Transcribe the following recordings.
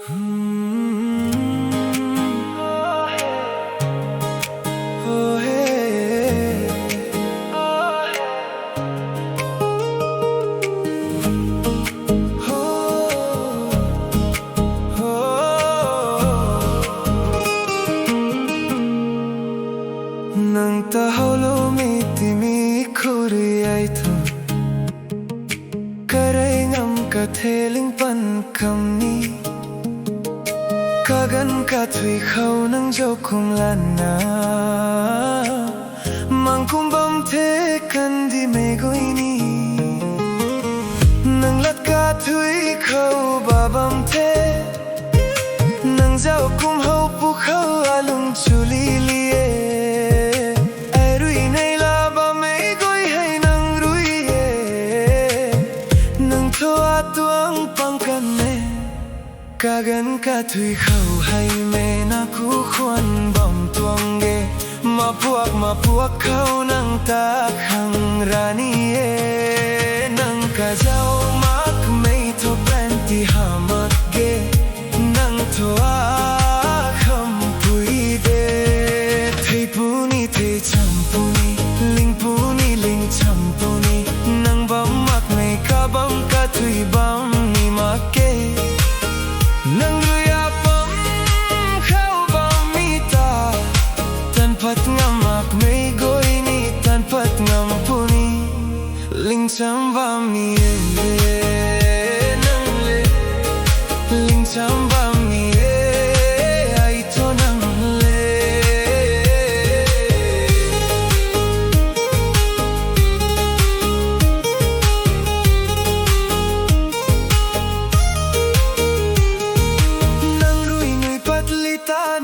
Nang taholo mi timi khuri ai thum karai ngam ka theling pan kam ni kagan ka thui khau nang jo khum lan na mang kum bam the kan di me goi ni nang lat ka thui khau ba bam the nang jau kum ho pu khau alung chuli liye tuang pangkan ne kagan ka thui khau hay me na khu khwan bom tuang ge ma puak khau nang ta khang rani e nang ka jau mak mei tho plan ti ha mak ge nang tho a kham pui de thei pu ni thei cham pu ni ling cham pu ni nang bam mak mei ka bam ka thui bam ni mak ke nang ruya bam khau bam mi ta tan pat ngam mak mei goi ni tan pat ngam pu ni ling cham bam ni nang le ling cham bam ni ai to nang le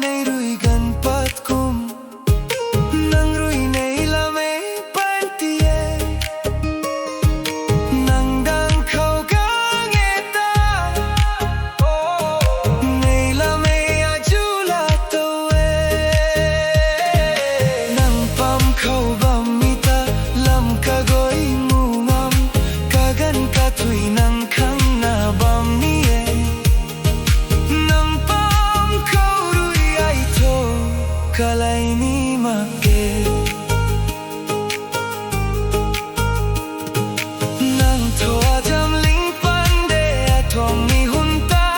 nei rui gan pat kum nang rui nei la me pan tie nang dang khau ga nge ta nei la me a ju la to e nang pam khau bam mi ta lam ka goi mu ngam ka gan ka thui nang khang na bam ni e kalai ni make nang thoa jam ling pan de athong ni hun ta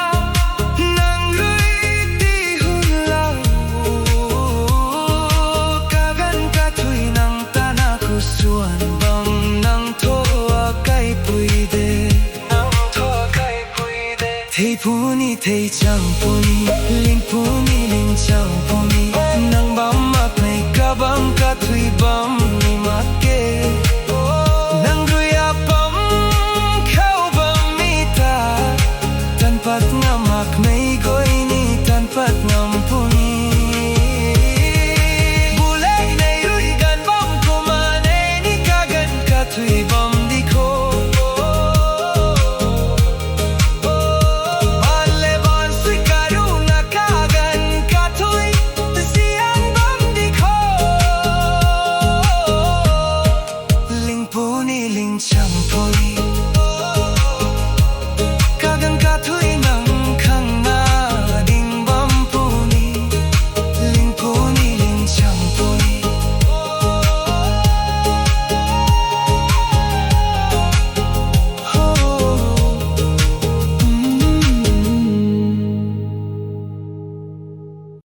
nang rui ti hun lau kagan ka thui nang ta na ku suan bam nang thoa kai pui de nang thoa kai pui de thei pu ni thei chang pu ni ling chang pu ni nang bam mak nei ka bam ka thui bam ni mak ke nang ruya bam khau bam mi ta tan pat nga mak nei